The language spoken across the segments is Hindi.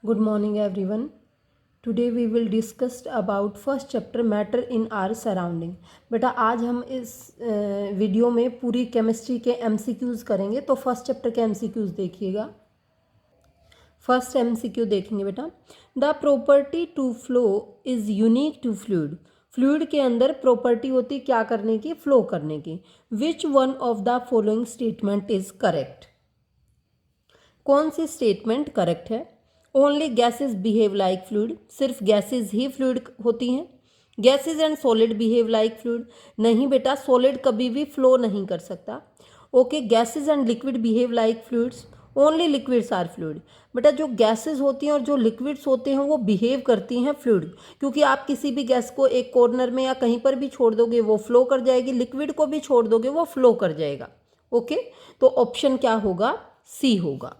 Good morning everyone. Today we will discuss about first chapter matter in our surrounding. बेटा आज हम इस वीडियो में पूरी केमिस्ट्री के MCQs करेंगे, तो फर्स्ट चैप्टर के MCQs देखिएगा। फर्स्ट MCQ देखेंगे बेटा, the property to flow is unique to fluid. Fluid के अंदर प्रॉपर्टी होती क्या करने की, फ्लो करने की। Which one of the following statement is correct. कौन सी स्टेटमेंट करेक्ट है। Only gases behave like fluid, सिर्फ गैसेज ही फ्लूइड होती हैं। Gases and solid behave like fluid, नहीं बेटा, सॉलिड कभी भी फ्लो नहीं कर सकता। Okay, gases and liquid behave like fluids, only liquids are fluid. बेटा जो गैसेज होती हैं और जो लिक्विड्स होते हैं वो बिहेव करती हैं फ्लूइड, क्योंकि आप किसी भी गैस को एक कॉर्नर में या कहीं पर भी छोड़ दोगे वो फ्लो कर जाएगी, लिक्विड को भी छोड़ दोगे वो फ्लो कर जाएगा। ओके, तो ऑप्शन क्या होगा, सी होगा।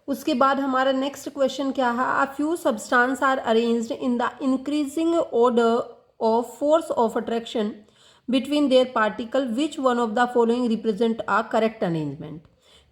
उसके बाद हमारा नेक्स्ट क्वेश्चन क्या है, a few substance are arranged in the increasing order of force of attraction between their particle, which one of the following represent a correct arrangement.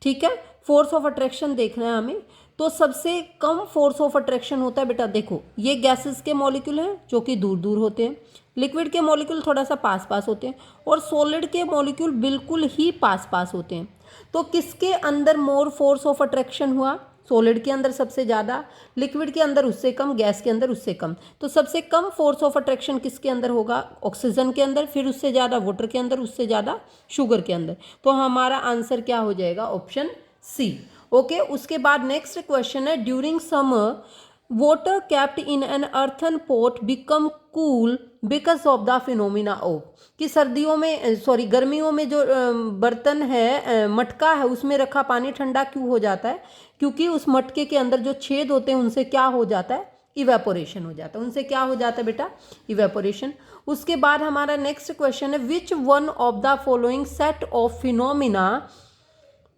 ठीक है, फोर्स ऑफ अट्रैक्शन देखना है हमें। तो सबसे कम फोर्स ऑफ अट्रैक्शन होता है बेटा, देखो ये गैसेस के मॉलिक्यूल हैं जो कि दूर दूर होते हैं, लिक्विड के मॉलिक्यूल थोड़ा सा पास पास होते हैं, और सॉलिड के मॉलिक्यूल बिल्कुल ही पास पास होते हैं। तो किसके अंदर मोर फोर्स ऑफ अट्रैक्शन हुआ, सॉलिड के अंदर सबसे ज़्यादा, लिक्विड के अंदर उससे कम, गैस के अंदर उससे कम। तो सबसे कम फोर्स ऑफ अट्रैक्शन किसके अंदर होगा, ऑक्सीजन के अंदर, फिर उससे ज़्यादा वाटर के अंदर, उससे ज़्यादा शुगर के अंदर। तो हमारा आंसर क्या हो जाएगा, ऑप्शन सी। ओके, उसके बाद नेक्स्ट क्वेश्चन है, during summer water kept in an earthen pot become cool because of the phenomena of, कि सर्दियों में गर्मियों में जो बर्तन है, मटका है, उसमें रखा पानी ठंडा क्यों हो जाता है, क्योंकि उस मटके के अंदर जो छेद होते हैं उनसे क्या हो जाता है, इवेपोरेशन हो जाता है। उनसे क्या हो जाता है बेटा, इवेपोरेशन। उसके बाद हमारा नेक्स्ट क्वेश्चन है, विच one of the following set of phenomena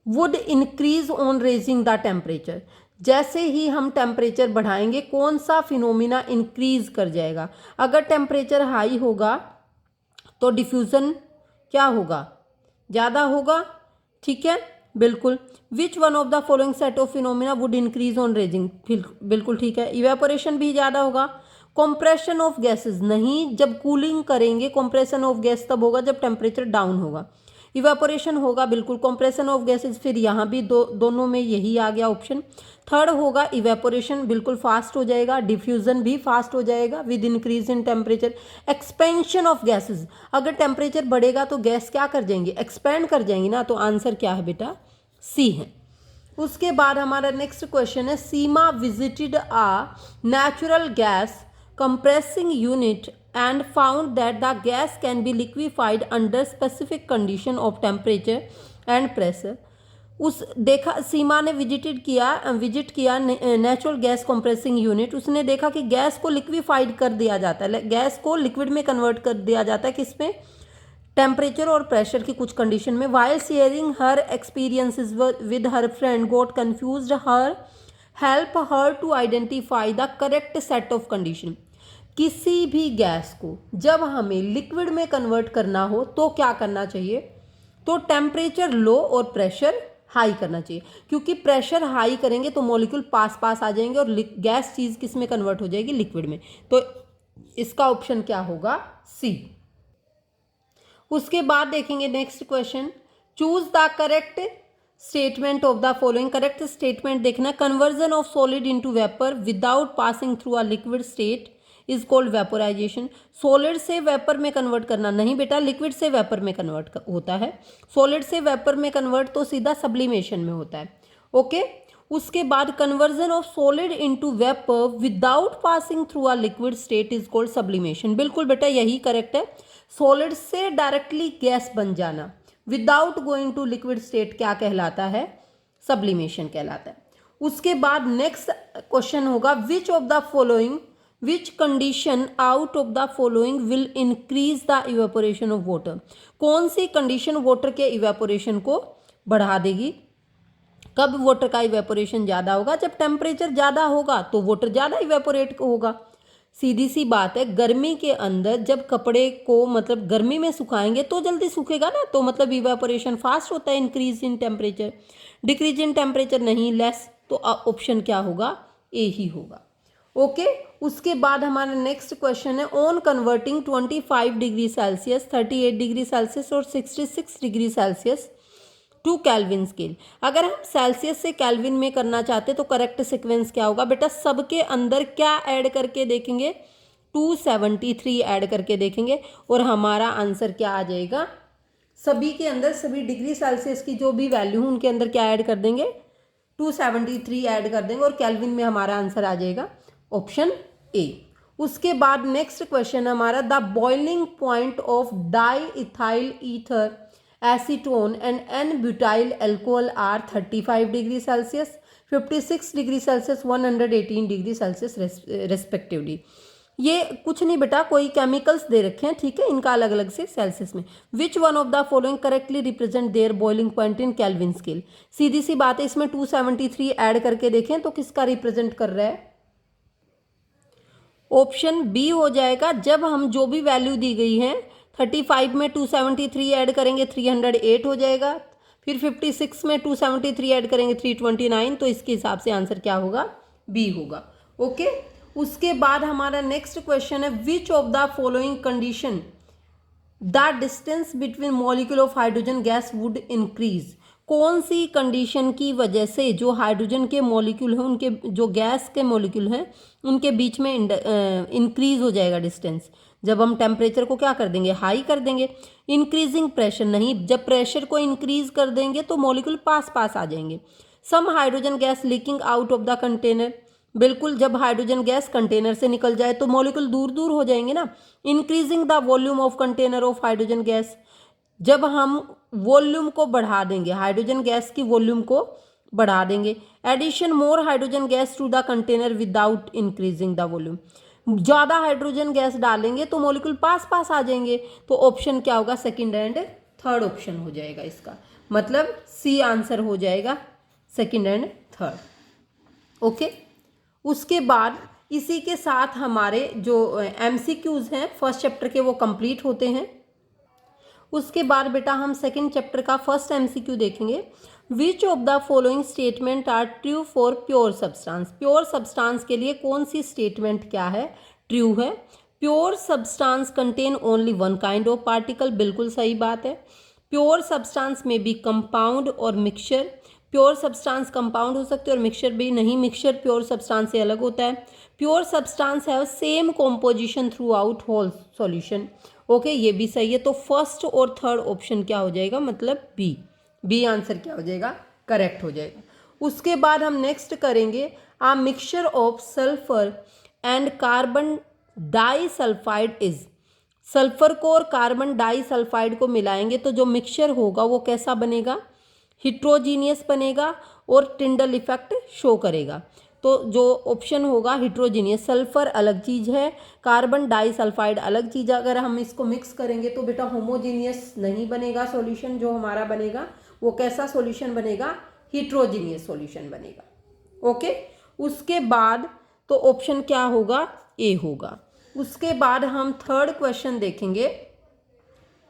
would increase on raising the temperature. जैसे ही हम टेम्परेचर बढ़ाएंगे कौन सा फिनोमिना इंक्रीज कर जाएगा। अगर टेम्परेचर हाई होगा तो डिफ्यूज़न क्या होगा, ज़्यादा होगा। ठीक है, बिल्कुल। विच one of the following set of phenomena would increase on raising, बिल्कुल ठीक है। इवेपोरेशन भी ज़्यादा होगा। कंप्रेशन ऑफ गैसेस, नहीं, जब कूलिंग करेंगे कंप्रेशन ऑफ गैस तब होगा जब टेम्परेचर डाउन होगा। इवेपोरेशन होगा, बिल्कुल। कंप्रेशन ऑफ गैसेस, फिर यहाँ भी दोनों में यही आ गया ऑप्शन। थर्ड होगा इवेपोरेशन, बिल्कुल फास्ट हो जाएगा। डिफ्यूजन भी फास्ट हो जाएगा with increase in temperature. Expansion of gases, अगर टेम्परेचर बढ़ेगा तो गैस क्या कर जाएंगी, एक्सपेंड कर जाएंगी ना। तो आंसर क्या है बेटा, सी है। उसके बाद हमारा नेक्स्ट क्वेश्चन है, Seema visited a natural gas compressing unit and found that the gas can be liquefied under specific condition of temperature and pressure। उस देखा, सीमा ने विजिट किया नेचुरल गैस कंप्रेसिंग यूनिट। उसने देखा कि गैस को लिक्विफाइड कर दिया जाता है, गैस को लिक्विड में कन्वर्ट कर दिया जाता है, किसमें, टेम्परेचर और प्रेशर की कुछ कंडीशन में। While sharing her experiences with her friend got confused her, help her to identify the correct set of condition. किसी भी गैस को जब हमें लिक्विड में कन्वर्ट करना हो तो क्या करना चाहिए, तो टेम्परेचर लो और प्रेशर हाई करना चाहिए, क्योंकि प्रेशर हाई करेंगे तो मॉलिक्यूल पास पास आ जाएंगे और गैस चीज़ किस में कन्वर्ट हो जाएगी, लिक्विड में। तो इसका ऑप्शन क्या होगा, सी। उसके बाद देखेंगे next question, choose the correct statement of the following. Correct statement देखना, conversion of solid into vapour without passing through a liquid state is called vaporisation. Solid से वेपर में कन्वर्ट करना, नहीं बेटा, लिक्विड से वेपर में कन्वर्ट होता है। सॉलिड से वेपर में कन्वर्ट तो सीधा सब्लिमेशन में होता है। ओके, उसके बाद conversion of solid into vapour without passing through a liquid state is called sublimation. बिल्कुल बेटा, यही करेक्ट है। सॉलिड से डायरेक्टली गैस बन जाना without going to liquid state क्या कहलाता है, सब्लिमेशन कहलाता है। उसके बाद नेक्स्ट क्वेश्चन होगा, विच of the following, which condition out of the following will increase the evaporation of water. कौन सी कंडीशन वाटर के इवेपोरेशन को बढ़ा देगी। कब वाटर का इवेपोरेशन ज़्यादा होगा, जब टेम्परेचर ज़्यादा होगा तो वाटर ज़्यादा इवेपोरेट होगा। सीधी सी बात है, गर्मी के अंदर जब कपड़े को मतलब गर्मी में सुखाएंगे तो जल्दी सूखेगा ना, तो मतलब इवेपोरेशन फास्ट होता है, increase in temperature. Decrease in temperature नहीं, लेस। तो ऑप्शन क्या होगा, ए ही होगा। ओके उसके बाद हमारा नेक्स्ट क्वेश्चन है, on converting 25 degree Celsius, 38 degree Celsius और 66 degree Celsius to Kelvin scale. अगर हम सेल्सियस से कैल्विन में करना चाहते तो करेक्ट सीक्वेंस क्या होगा बेटा, सबके अंदर क्या ऐड करके देखेंगे, 273 ऐड करके देखेंगे और हमारा आंसर क्या आ जाएगा, सभी के अंदर सभी डिग्री सेल्सियस की जो भी वैल्यू है उनके अंदर क्या ऐड कर देंगे, 273 ऐड कर देंगे और कैल्विन में हमारा आंसर आ जाएगा ऑप्शन ए। उसके बाद नेक्स्ट क्वेश्चन हमारा, the boiling point of diethyl ether acetone and N butyl alcohol are 35 degree Celsius, 56 degree Celsius, 118 degree Celsius respectively. ये कुछ नहीं बेटा, कोई केमिकल्स दे रखे हैं, ठीक है, इनका अलग अलग से सेल्सियस में। Which one of the following correctly represent their boiling point in Kelvin scale. सीधी सी बात है, इसमें 273 ऐड करके देखें तो किसका रिप्रेजेंट कर रहा है, ऑप्शन बी हो जाएगा। जब हम जो भी वैल्यू दी गई है 35 में 273 ऐड करेंगे 308 हो जाएगा, फिर 56 में 273 ऐड करेंगे 329, तो इसके हिसाब से आंसर क्या होगा, बी होगा। ओके उसके बाद हमारा नेक्स्ट क्वेश्चन है, विच of the following condition the distance between molecule of hydrogen gas would increase. कौन सी कंडीशन की वजह से जो हाइड्रोजन के मॉलिक्यूल हैं, उनके जो गैस के मॉलिक्यूल हैं उनके बीच में इंक्रीज हो जाएगा डिस्टेंस, जब हम टेम्परेचर को क्या कर देंगे, हाई कर देंगे। इंक्रीजिंग प्रेशर नहीं, जब प्रेशर को इंक्रीज कर देंगे तो मॉलिक्यूल पास पास आ जाएंगे। Some hydrogen gas leaking out of the container, बिल्कुल जब हाइड्रोजन गैस कंटेनर से निकल जाए तो मॉलिक्यूल दूर दूर हो जाएंगे ना। Increasing the volume of container of hydrogen gas, जब हम वॉल्यूम को बढ़ा देंगे, हाइड्रोजन गैस की वॉल्यूम को बढ़ा देंगे। Addition more hydrogen gas to the container without increasing the volume, ज़्यादा हाइड्रोजन गैस डालेंगे तो मॉलिक्यूल पास पास आ जाएंगे, तो ऑप्शन क्या होगा, सेकंड एंड थर्ड ऑप्शन हो जाएगा इसका, मतलब सी आंसर हो जाएगा, सेकंड एंड थर्ड। ओके उसके बाद इसी के साथ हमारे जो MCQs हैं फर्स्ट चैप्टर के वो कंप्लीट होते हैं। उसके बाद बेटा हम सेकंड चैप्टर का फर्स्ट MCQ देखेंगे। Which of the following statement are true for pure substance. Pure substance के लिए कौन सी स्टेटमेंट क्या है, ट्रू है। Pure substance contain only one kind of particle, बिल्कुल सही बात है। प्योर सब्सटेंस में भी कंपाउंड और मिक्सचर, प्योर सब्सटेंस कंपाउंड हो सकते हैं और मिक्सचर भी नहीं, मिक्सचर प्योर सब्सटेंस से अलग होता है। Pure substance have same composition throughout whole solution, okay ये भी सही है। तो फर्स्ट और थर्ड ऑप्शन क्या हो जाएगा, मतलब बी आंसर क्या हो जाएगा, करेक्ट हो जाएगा। उसके बाद हम नेक्स्ट करेंगे, a mixture of sulphur and carbon disulphide is. Sulphur को और कार्बन डाइसल्फाइड को मिलाएंगे तो जो मिक्सचर होगा वो कैसा बनेगा, हिट्रोजीनियस बनेगा और टिंडल इफेक्ट शो करेगा। तो जो ऑप्शन होगा हिट्रोजीनियस, सल्फर अलग चीज़ है, कार्बन डाइसल्फाइड अलग चीज़ है, अगर हम इसको मिक्स करेंगे तो बेटा होमोजीनियस नहीं बनेगा सॉल्यूशन, जो हमारा बनेगा वो कैसा सॉल्यूशन बनेगा, हिट्रोजीनियस सॉल्यूशन बनेगा। ओके उसके बाद तो ऑप्शन क्या होगा, ए होगा। उसके बाद हम थर्ड क्वेश्चन देखेंगे,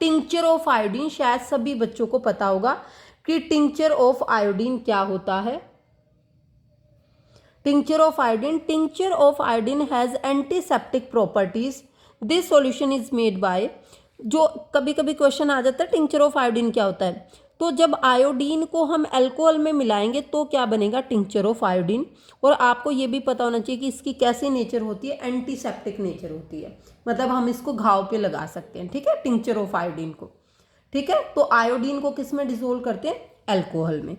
टिंचर ऑफ आयोडीन। शायद सभी बच्चों को पता होगा कि टिंचर ऑफ आयोडीन क्या होता है। Tincture of iodine has antiseptic properties, this solution is made by. जो कभी कभी क्वेश्चन आ जाता है टिंचर ऑफ आयोडीन क्या होता है, तो जब आयोडीन को हम अल्कोहल में मिलाएंगे तो क्या बनेगा, टिंचर ऑफ आयोडीन। और आपको ये भी पता होना चाहिए कि इसकी कैसी नेचर होती है, एंटीसेप्टिक नेचर होती है, मतलब हम इसको घाव पे लगा सकते हैं, ठीक है, टिंचर ऑफ आयोडीन को, ठीक है। तो आयोडीन को किस में डिसोल्व करते हैं, अल्कोहल में।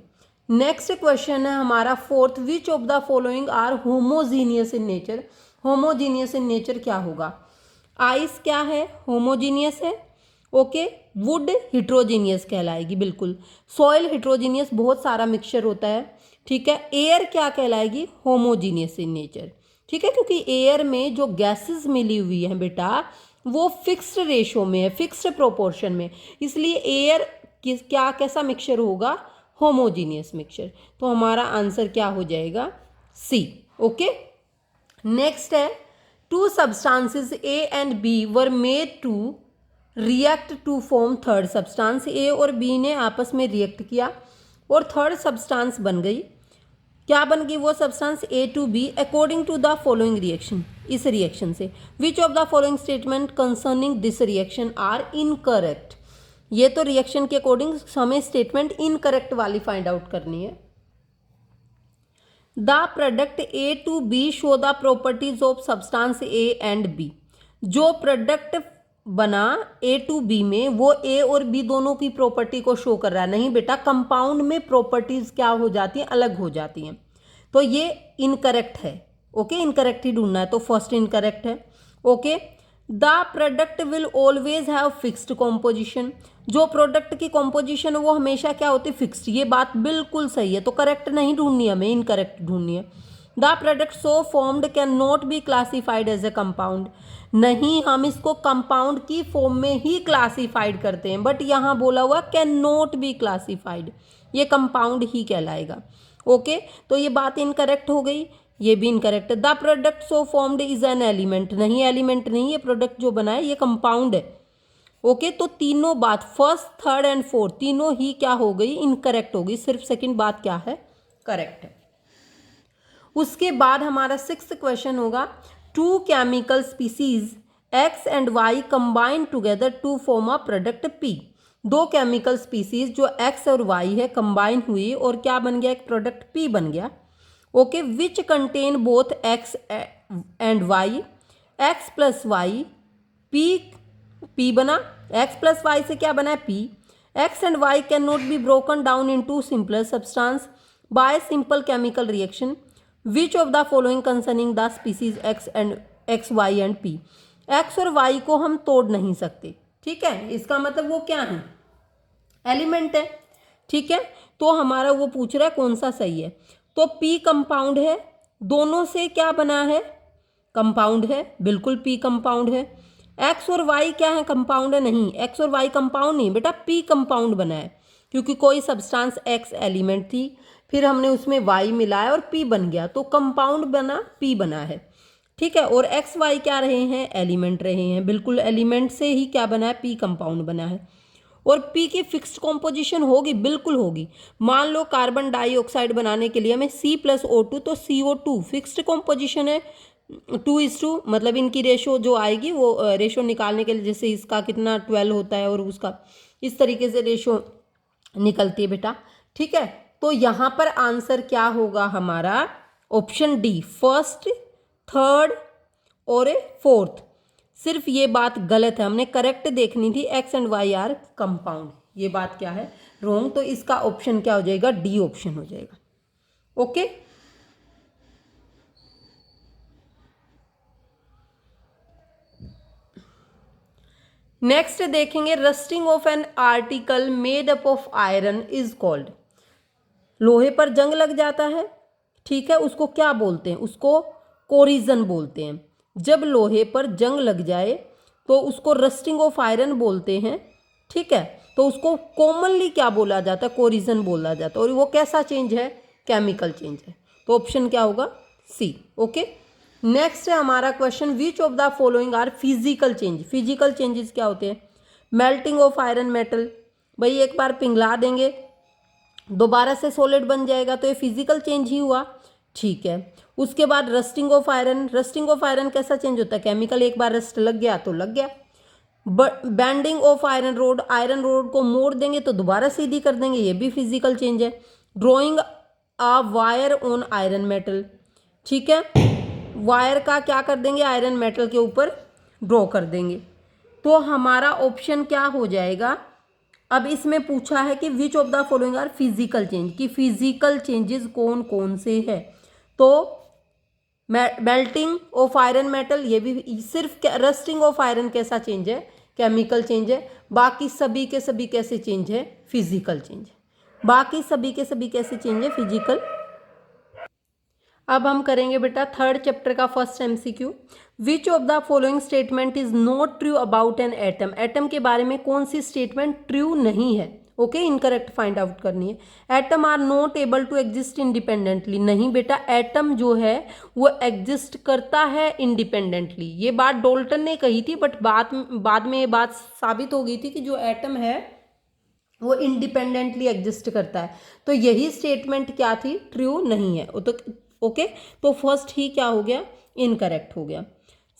नेक्स्ट क्वेश्चन है हमारा fourth, which of the following are homogeneous in nature. Homogeneous in nature क्या होगा, आइस क्या है, होमोजीनियस है, ओके। वुड हिट्रोजीनियस कहलाएगी, बिल्कुल। सॉइल हिट्रोजीनियस, बहुत सारा मिक्सचर होता है, ठीक है। एयर क्या कहलाएगी, होमोजीनियस इन नेचर, ठीक है, क्योंकि एयर में जो गैसेस मिली हुई है बेटा वो फिक्स्ड रेशो में है, फिक्स्ड प्रोपोर्शन में, इसलिए एयर क्या कैसा मिक्सचर होगा, होमोजीनियस मिक्सचर। तो हमारा आंसर क्या हो जाएगा, सी। ओके नेक्स्ट है, two substances A and B were made to react to form third substance. A और बी ने आपस में रिएक्ट किया और थर्ड सब्सटेंस बन गई। क्या बन गई वो substance A2B according to the following reaction, इस रिएक्शन से। Which of the following statement concerning this reaction are incorrect. ये तो रिएक्शन के अकॉर्डिंग हमें स्टेटमेंट इनकरेक्ट वाली फाइंड आउट करनी है। The product A2B show the properties of substance A and B। जो प्रोडक्ट बना A2B में वो A और B दोनों की प्रॉपर्टी को शो कर रहा है। नहीं बेटा, कंपाउंड में प्रॉपर्टीज क्या हो जाती हैं, अलग हो जाती हैं, तो ये इनकरेक्ट है। ओके, इनकरेक्ट ही ढूंढना है, तो फर्स्ट इनकरेक्ट है। Okay, the product will always have fixed composition. जो प्रोडक्ट की कॉम्पोजिशन है वो हमेशा क्या होती है, फिक्स्ड। ये बात बिल्कुल सही है, तो करेक्ट नहीं ढूंढनी है हमें, इनकरेक्ट ढूंढनी है। The product so formed can not be classified as a compound. नहीं, हम इसको कंपाउंड की फॉर्म में ही क्लासिफाइड करते हैं, बट यहाँ बोला हुआ कैन नॉट बी क्लासिफाइड, ये कंपाउंड ही कहलाएगा। ओके, तो ये बात इनकरेक्ट हो गई, ये भी इनकरेक्ट है। The product so formed is an element. नहीं, एलिमेंट नहीं, ये प्रोडक्ट जो बना है ये कंपाउंड है। ओके, तो तीनों बात फर्स्ट, थर्ड एंड फोर्थ तीनों ही क्या हो गई, इनकरेक्ट हो गई। सिर्फ सेकंड बात क्या है, करेक्ट है। उसके बाद हमारा 6th क्वेश्चन होगा, two chemical species X and Y combine together to form a product P। दो केमिकल स्पीसीज जो X और Y है कंबाइन हुई और क्या बन गया, एक प्रोडक्ट P बन गया। Okay, which contain both X and Y, X plus Y, P बना, X प्लस वाई से क्या बना है, P। X and Y can not be broken down into simpler substance by simple chemical reaction. Which of the following concerning the species X, Y and P। X और Y को हम तोड़ नहीं सकते, ठीक है, इसका मतलब वो क्या है, एलिमेंट है। ठीक है, तो हमारा वो पूछ रहा है कौन सा सही है, तो P कंपाउंड है, दोनों से क्या बना है, कंपाउंड है, बिल्कुल P कंपाउंड है। X और Y क्या है, कंपाउंड है, नहीं, X और Y कंपाउंड नहीं बेटा, P कंपाउंड बना है, क्योंकि कोई सब्सटेंस X एलिमेंट थी, फिर हमने उसमें Y मिलाया और P बन गया, तो कंपाउंड बना, P बना है। ठीक है, और X Y क्या रहे हैं, एलिमेंट रहे हैं, बिल्कुल एलिमेंट से ही क्या बना है, P कंपाउंड बना है। और P की फिक्स्ड कॉम्पोजिशन होगी, बिल्कुल होगी। मान लो कार्बन डाइऑक्साइड बनाने के लिए हमें C+O2, तो CO2 फिक्स्ड कॉम्पोजिशन है 2:2, मतलब इनकी रेशो जो आएगी वो रेशो निकालने के लिए, जैसे इसका कितना 12 होता है और उसका इस तरीके से रेशो निकलती है बेटा। ठीक है, तो यहाँ पर आंसर क्या होगा हमारा, ऑप्शन डी, फर्स्ट, थर्ड और फोर्थ। सिर्फ ये बात गलत है, हमने करेक्ट देखनी थी, X and Y are compound, ये बात क्या है, रॉन्ग। तो इसका ऑप्शन क्या हो जाएगा, डी ऑप्शन हो जाएगा। ओके, नेक्स्ट देखेंगे, rusting of an article made up of iron is called. लोहे पर जंग लग जाता है, ठीक है, उसको क्या बोलते हैं, उसको कोरिजन बोलते हैं। जब लोहे पर जंग लग जाए तो उसको रस्टिंग ऑफ आयरन बोलते हैं। ठीक है, तो उसको कॉमनली क्या बोला जाता है, कोरिजन बोला जाता है, और वो कैसा चेंज है, केमिकल चेंज है। तो ऑप्शन क्या होगा, सी। ओके, नेक्स्ट है हमारा question, which of the following are physical change. Physical changes क्या होते हैं, मेल्टिंग ऑफ आयरन मेटल, भाई एक बार पिघला देंगे दोबारा से सॉलिड बन जाएगा, तो ये फिजिकल चेंज ही हुआ। ठीक है, उसके बाद rusting of iron, rusting of iron कैसा चेंज होता है, केमिकल, एक बार रस्ट लग गया तो लग गया। Bending of iron rod, iron rod को मोड़ देंगे तो दोबारा सीधी कर देंगे, ये भी फिजिकल चेंज है। Drawing a wire on iron metal, ठीक है, वायर का क्या कर देंगे, आयरन मेटल के ऊपर ड्रॉ कर देंगे। तो हमारा ऑप्शन क्या हो जाएगा, अब इसमें पूछा है कि which of the following are physical change, कि फिजिकल चेंजेस कौन कौन से हैं। तो मेल्टिंग ऑफ आयरन मेटल, ये भी सिर्फ रस्टिंग ऑफ आयरन कैसा चेंज है, केमिकल चेंज है, बाकी सभी के सभी कैसे चेंज है, फिजिकल चेंज है, बाकी सभी के सभी कैसे चेंज है, फिजिकल। अब हम करेंगे बेटा थर्ड चैप्टर का first MCQ, which of the following statement is not true about an atom. Atom के बारे में कौन सी स्टेटमेंट ट्रू नहीं है। ओके, इनकरेक्ट फाइंड आउट करनी है। Atom are not able to exist independently, नहीं बेटा, एटम जो है वो एग्जिस्ट करता है इंडिपेंडेंटली। ये बात डाल्टन ने कही थी, बट बाद में ये बात साबित हो गई थी कि जो एटम है वो इंडिपेंडेंटली एग्जिस्ट करता है। तो यही स्टेटमेंट क्या थी, ट्रू नहीं है। वो तो ओके, तो फर्स्ट ही क्या हो गया, इनकरेक्ट हो गया।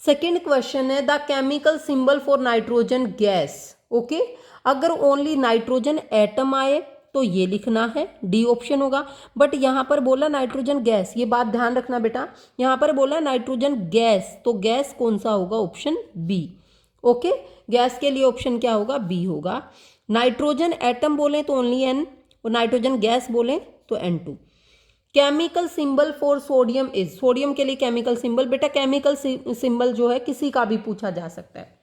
सेकंड क्वेश्चन है the chemical symbol for nitrogen gas. Okay, अगर ओनली नाइट्रोजन एटम आए तो ये लिखना है, डी ऑप्शन होगा। बट यहाँ पर बोला नाइट्रोजन गैस, ये बात ध्यान रखना बेटा, यहाँ पर बोला नाइट्रोजन गैस, तो गैस कौन सा होगा, ऑप्शन बी। ओके, गैस के लिए ऑप्शन क्या होगा, बी होगा। नाइट्रोजन एटम बोले तो ओनली एन, और नाइट्रोजन गैस बोले तो N2। Chemical symbol for sodium is, sodium के लिए केमिकल सिंबल, बेटा केमिकल सिंबल जो है किसी का भी पूछा जा सकता है।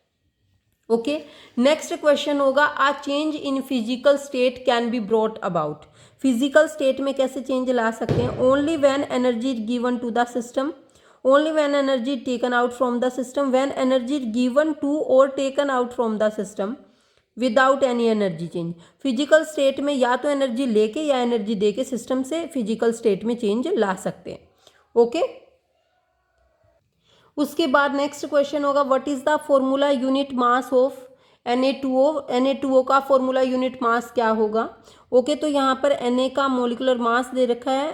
ओके, नेक्स्ट क्वेश्चन होगा a change in physical state can be brought about. Physical state में कैसे चेंज ला सकते हैं, only when energy is given to the system, only when energy taken out from the system, when energy given to और taken out from the system, without any energy change. Physical state में या तो एनर्जी लेके या एनर्जी दे के सिस्टम से फिजिकल स्टेट में चेंज ला सकते हैं। ओके, उसके बाद नेक्स्ट क्वेश्चन होगा what is the formula unit mass of Na2O। Na2O का फॉर्मूला यूनिट मास क्या होगा। ओके, तो यहाँ पर Na का मोलिकुलर मास दे रखा है,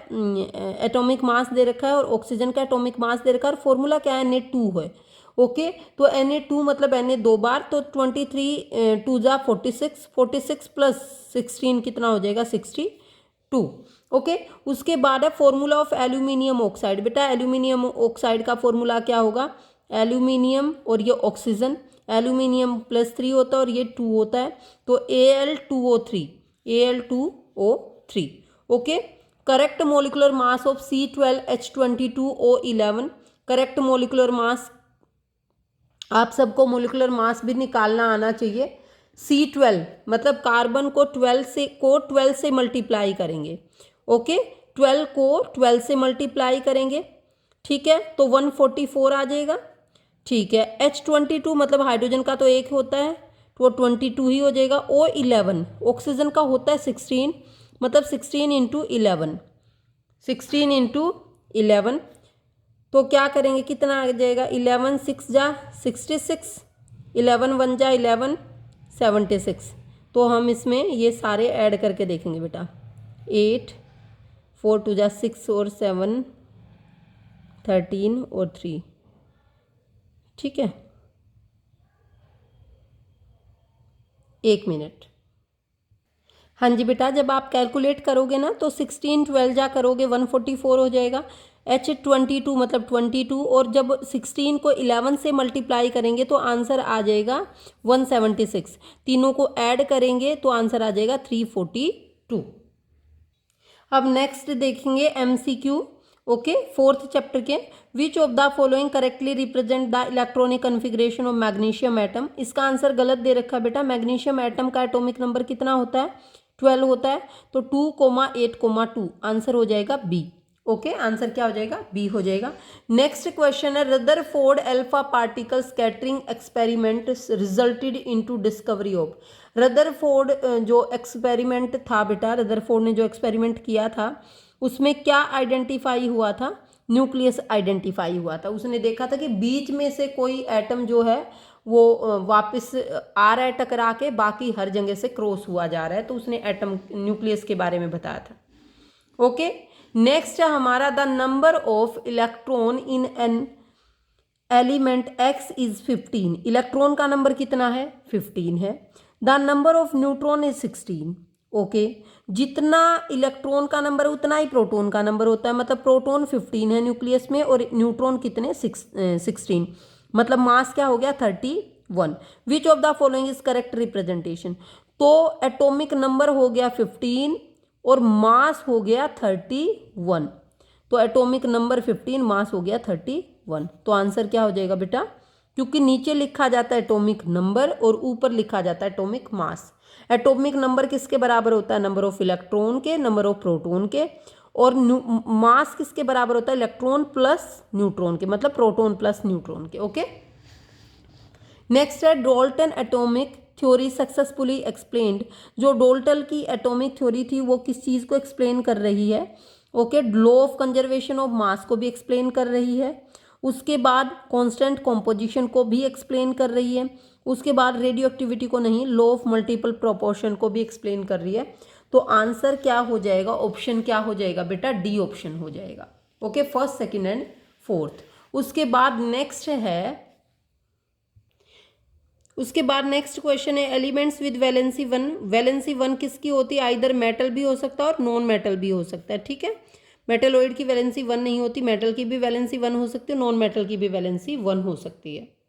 एटॉमिक मास दे रखा है, और ऑक्सीजन का एटॉमिक मास दे रखा है, और फॉर्मूला क्या है, Na2 है। ओके, तो Na2 मतलब Na दो बार, तो 23 2 जा 46, 46 प्लस 16 कितना हो जाएगा, 62। ओके, उसके बाद है फॉर्मूला ऑफ एल्यूमिनियम ऑक्साइड। बेटा एल्यूमिनियम ऑक्साइड का फॉर्मूला क्या होगा, एल्यूमिनियम और ये ऑक्सीजन, एल्यूमिनियम +3 होता है और ये 2 होता है, तो Al2O3, Al2O3। Okay, correct molecular mass of C12H22O11, correct molecular mass, आप सबको मोलिकुलर मास भी निकालना आना चाहिए। C12 मतलब कार्बन को 12 से मल्टीप्लाई करेंगे। ओके, 12 को 12 से मल्टीप्लाई करेंगे, ठीक है, तो 144 आ जाएगा। ठीक है, H22 मतलब हाइड्रोजन का तो एक होता है, तो वो 22 ही हो जाएगा। O11 ऑक्सीजन का होता है 16, मतलब 16 इंटू 11, 16 इंटू 11, तो क्या करेंगे, कितना आ जाएगा, 11 6 जा 66, 11 1 जा 11 76। तो हम इसमें ये सारे ऐड करके देखेंगे बेटा, 8 4 2 जा 6 और 7 13 और 3, ठीक है, 1 मिनट। हाँ जी बेटा, जब आप कैलकुलेट करोगे ना तो 16 12 जा करोगे 144 हो जाएगा। H22 मतलब 22, और जब 16 को 11 से मल्टीप्लाई करेंगे तो आंसर आ जाएगा 176। तीनों को ऐड करेंगे तो आंसर आ जाएगा 342। अब नेक्स्ट देखेंगे MCQ। ओके, 4th चैप्टर के, विच of the following correctly represent the electronic configuration of magnesium atom. इसका आंसर गलत दे रखा है बेटा, मैग्नीशियम एटम का एटॉमिक नंबर कितना होता है, 12 होता है, तो 2,8,2 आंसर हो जाएगा बी। ओके, आंसर क्या हो जाएगा, बी हो जाएगा। नेक्स्ट क्वेश्चन है Rutherford alpha particle scattering experiment resulted into discovery of. Rutherford जो एक्सपेरिमेंट था बेटा, रदरफोर्ड ने जो एक्सपेरिमेंट किया था उसमें क्या आइडेंटिफाई हुआ था, न्यूक्लियस आइडेंटिफाई हुआ था। उसने देखा था कि बीच में से कोई एटम जो है वो वापस आ रहा है टकरा के, बाकी हर जगह से क्रॉस हुआ जा रहा है, तो उसने एटम न्यूक्लियस के बारे में बताया था। ओके, नेक्स्ट है हमारा the number of electron in an element X is 15। Electron का नंबर कितना है, 15 है। The number of neutron is 16। Okay, जितना इलेक्ट्रॉन का नंबर है उतना ही प्रोटॉन का नंबर होता है, मतलब प्रोटॉन 15 है न्यूक्लियस में और न्यूट्रॉन कितने 16, मतलब मास क्या हो गया 31। विच of the following is correct representation, तो एटॉमिक नंबर हो गया 15 और मास हो गया 31, तो एटॉमिक नंबर 15, मास हो गया 31, तो आंसर क्या हो जाएगा बेटा, क्योंकि नीचे लिखा जाता है एटॉमिक नंबर और ऊपर लिखा जाता है एटॉमिक मास। एटॉमिक नंबर किसके बराबर होता है, नंबर ऑफ इलेक्ट्रॉन के, नंबर ऑफ प्रोटॉन के, और मास किसके बराबर होता है, इलेक्ट्रॉन प्लस न्यूट्रॉन के, मतलब प्रोटॉन प्लस न्यूट्रॉन के। ओके, नेक्स्ट है Dalton atomic theory successfully explained. जो डोल्टन की एटॉमिक थ्योरी थी वो किस चीज़ को एक्सप्लेन कर रही है, okay, law of conservation of mass को भी एक्सप्लेन कर रही है, उसके बाद कांस्टेंट कॉम्पोजिशन को भी एक्सप्लेन कर रही है, उसके बाद रेडियो एक्टिविटी को नहीं, लॉ ऑफ मल्टीपल प्रोपोर्शन को भी एक्सप्लेन कर रही है। तो आंसर क्या हो जाएगा, ऑप्शन क्या हो जाएगा बेटा, डी ऑप्शन हो जाएगा। Okay, first second and fourth. उसके बाद नेक्स्ट क्वेश्चन है एलिमेंट्स विद वैलेंसी 1। वैलेंसी 1 किसकी होती है, आइदर मेटल भी हो सकता है और नॉन मेटल भी हो सकता है। ठीक है, मेटलॉइड की वैलेंसी 1 नहीं होती, मेटल की भी वैलेंसी 1 हो सकती है, नॉन मेटल की भी वैलेंसी 1 हो सकती है।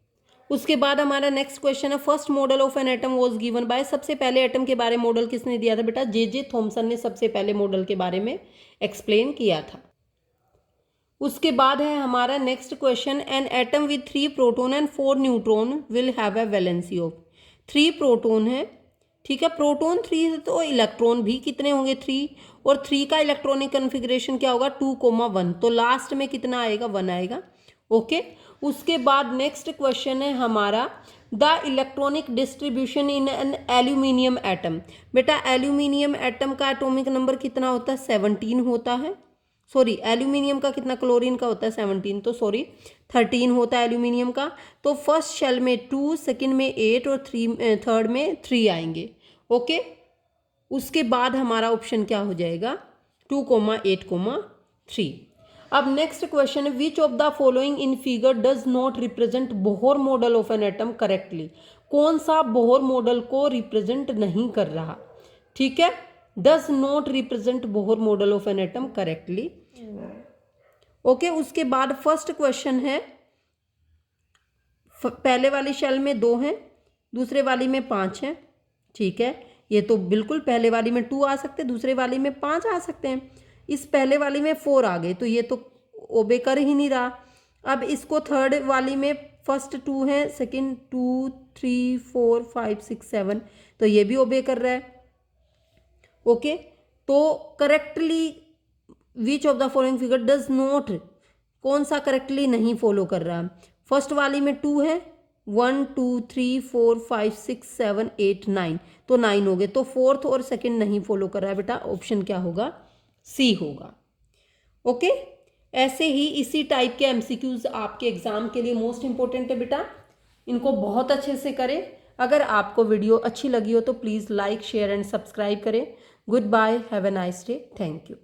उसके बाद हमारा नेक्स्ट क्वेश्चन है first model of an atom was given by. सबसे पहले एटम के बारे में मॉडल किसने दिया था बेटा, जे थॉमसन ने सबसे पहले मॉडल के बारे में एक्सप्लेन किया था। उसके बाद है हमारा next question, an atom with 3 proton and 4 neutron will have a valency of. 3 proton है, ठीक है, प्रोटोन 3 है तो इलेक्ट्रॉन भी कितने होंगे 3, और 3 का इलेक्ट्रॉनिक कन्फिग्रेशन क्या होगा 2,1, तो लास्ट में कितना आएगा 1 आएगा। ओके, उसके बाद नेक्स्ट क्वेश्चन है हमारा the electronic distribution in an aluminium atom. बेटा एल्यूमिनियम एटम का एटॉमिक नंबर कितना होता है 17 होता है, सॉरी एल्यूमिनियम का कितना, क्लोरीन का होता है 17, तो सॉरी 13 होता है एल्यूमिनियम का। तो फर्स्ट शेल में 2, सेकंड में 8 और थर्ड में 3 आएंगे। ओके, उसके बाद हमारा ऑप्शन क्या हो जाएगा 2,8,3। अब नेक्स्ट क्वेश्चन है विच of the following in figure does not represent Bohr model of an atom correctly. कौन सा बोहर मॉडल को रिप्रेजेंट नहीं कर रहा, ठीक है, does not represent Bohr model of an atom correctly. Okay, उसके बाद फर्स्ट क्वेश्चन है पहले वाली शेल में 2 हैं, दूसरे वाली में 5 हैं। ठीक है, ये तो बिल्कुल पहले वाली में 2 आ सकते हैं, दूसरे वाली में 5 आ सकते हैं। इस पहले वाली में 4 आ गए तो ये तो ओबे कर ही नहीं रहा। अब इसको थर्ड वाली में फर्स्ट 2 है, सेकंड 2, 3, 4, 5, 6, 7, तो ये भी ओबे कर रहा है। ओके, तो correctly which of the following figure does not, कौन सा करेक्टली नहीं फॉलो कर रहा। फर्स्ट वाली में 2 है, 1, 2, 3, 4, 5, 6, 7, 8, 9, तो 9 हो गए, तो फोर्थ और सेकंड नहीं फॉलो कर रहा है बेटा, ऑप्शन क्या होगा सी होगा। ओके, ऐसे ही इसी टाइप के एमसीक्यूज आपके एग्जाम के लिए मोस्ट इंपॉर्टेंट है बेटा, इनको बहुत अच्छे से करें। अगर आपको वीडियो अच्छी लगी हो तो please like share and subscribe करें। Good bye, have a nice day, thank you.